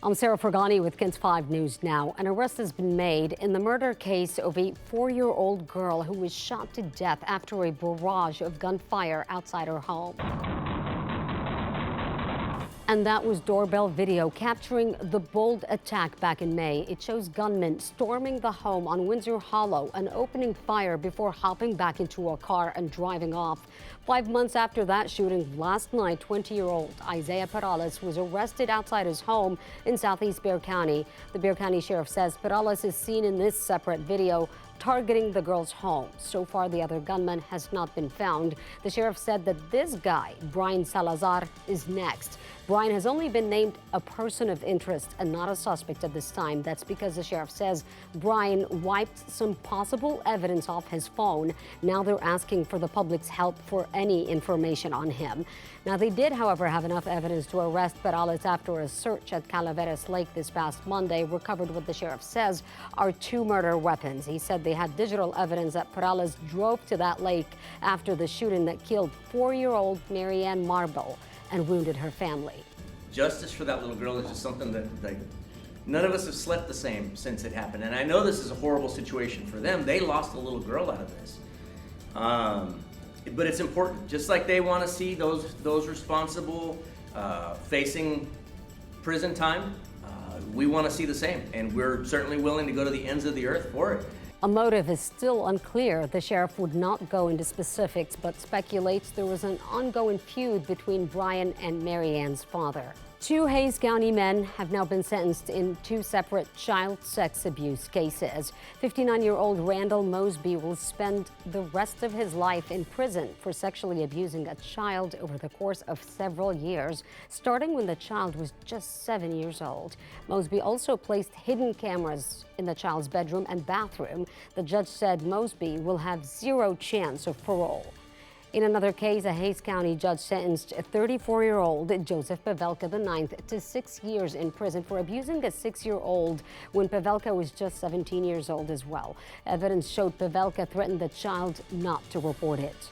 I'm Sarah Fergani with KENS 5 News Now. An arrest has been made in the murder case of a 4-year-old girl who was shot to death after a barrage of gunfire outside her home. And that was doorbell video capturing the bold attack back in May. It shows gunmen storming the home on Windsor Hollow and opening fire before hopping back into a car and driving off. 5 months after that shooting last night, 20-year-old Isaiah Perales was arrested outside his home in southeast Bexar County. The Bexar County Sheriff says Perales is seen in this separate video targeting the girl's home. So far, the other gunman has not been found. The sheriff said that this guy, Brian Salazar, is next. Brian has only been named a person of interest and not a suspect at this time. That's because the sheriff says Brian wiped some possible evidence off his phone. Now they're asking for the public's help for any information on him. Now, they did, however, have enough evidence to arrest Perales after a search at Calaveras Lake this past Monday recovered what the sheriff says are 2 murder weapons. He said they had digital evidence that Perales drove to that lake after the shooting that killed 4-year-old Marianne Marble and wounded her family. Justice for that little girl is just something that none of us have slept the same since it happened. And I know this is a horrible situation for them. They lost a little girl out of this. But it's important. Just like they want to see those responsible facing prison time, we want to see the same. And we're certainly willing to go to the ends of the earth for it. A motive is still unclear. The sheriff would not go into specifics, but speculates there was an ongoing feud between Brian and Marianne's father. 2 Hays County men have now been sentenced in 2 separate child sex abuse cases. 59-year-old Randall Mosby will spend the rest of his life in prison for sexually abusing a child over the course of several years, starting when the child was just 7 years old. Mosby also placed hidden cameras in the child's bedroom and bathroom. The judge said Mosby will have 0 chance of parole. In another case, a Hays County judge sentenced 34-year-old Joseph Pavelka IX to 6 years in prison for abusing a 6-year-old when Pavelka was just 17 years old as well. Evidence showed Pavelka threatened the child not to report it.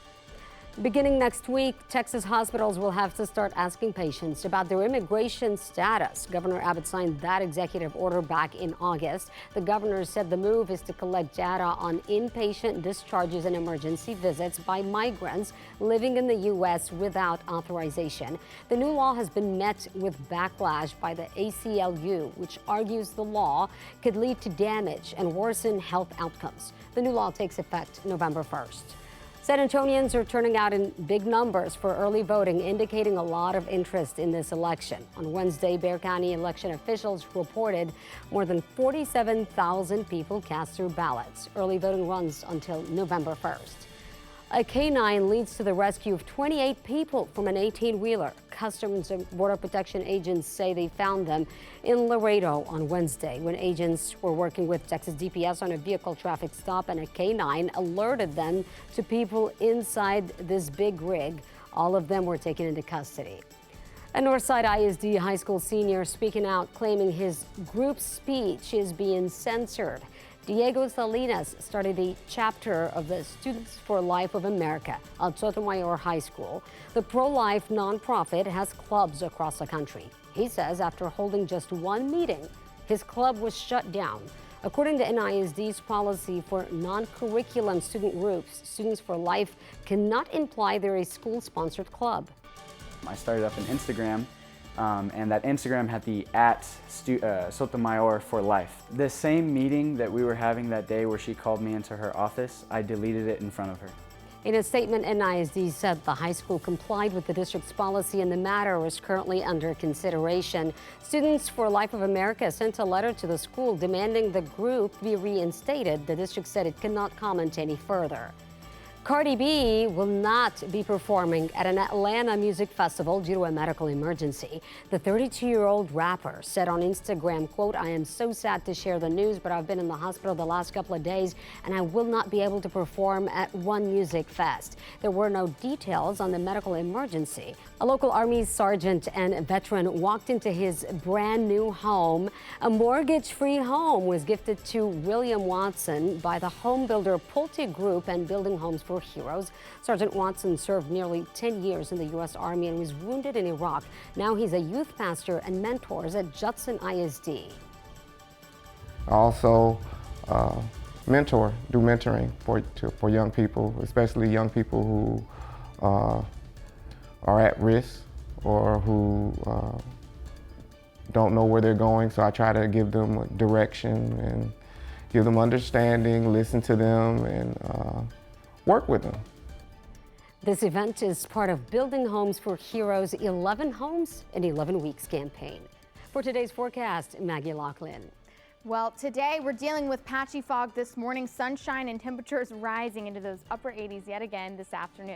Beginning next week, Texas hospitals will have to start asking patients about their immigration status. Governor Abbott signed that executive order back in August. The governor said the move is to collect data on inpatient discharges and emergency visits by migrants living in the U.S. without authorization. The new law has been met with backlash by the ACLU, which argues the law could lead to damage and worsen health outcomes. The new law takes effect November 1st. San Antonians are turning out in big numbers for early voting, indicating a lot of interest in this election. On Wednesday, Bexar County election officials reported more than 47,000 people cast their ballots. Early voting runs until November 1st. A K-9 leads to the rescue of 28 people from an 18-wheeler. Customs and Border Protection agents say they found them in Laredo on Wednesday when agents were working with Texas DPS on a vehicle traffic stop, and a K-9 alerted them to people inside this big rig. All of them were taken into custody. A Northside ISD high school senior speaking out, claiming his group speech is being censored. Diego Salinas started a chapter of the Students for Life of America at Sotomayor High School. The pro-life nonprofit has clubs across the country. He says after holding just 1 meeting, his club was shut down. According to NISD's policy for non-curriculum student groups, Students for Life cannot imply they're a school-sponsored club. I started up an Instagram. And that Instagram had the @Sotomayor for Life. The same meeting that we were having that day where she called me into her office, I deleted it in front of her. In a statement, NISD said the high school complied with the district's policy and the matter is currently under consideration. Students for Life of America sent a letter to the school demanding the group be reinstated. The district said it cannot comment any further. Cardi B will not be performing at an Atlanta music festival due to a medical emergency. The 32-year-old rapper said on Instagram, quote, "I am so sad to share the news, but I've been in the hospital the last couple of days and I will not be able to perform at One Music Fest." There were no details on the medical emergency. A local Army sergeant and veteran walked into his brand new home. A mortgage-free home was gifted to William Watson by the home builder Pulte Group and Building Homes for for Heroes. Sergeant Watson served nearly 10 years in the U.S. Army and was wounded in Iraq. Now he's a youth pastor and mentors at Judson ISD. I also do mentoring for young people, especially young people who are at risk or who don't know where they're going. So I try to give them direction and give them understanding, listen to them, and work with them. This event is part of Building Homes for Heroes 11 Homes in 11 Weeks campaign. For today's forecast, Maggie Laughlin. Well, today we're dealing with patchy fog this morning, sunshine and temperatures rising into those upper 80s yet again this afternoon.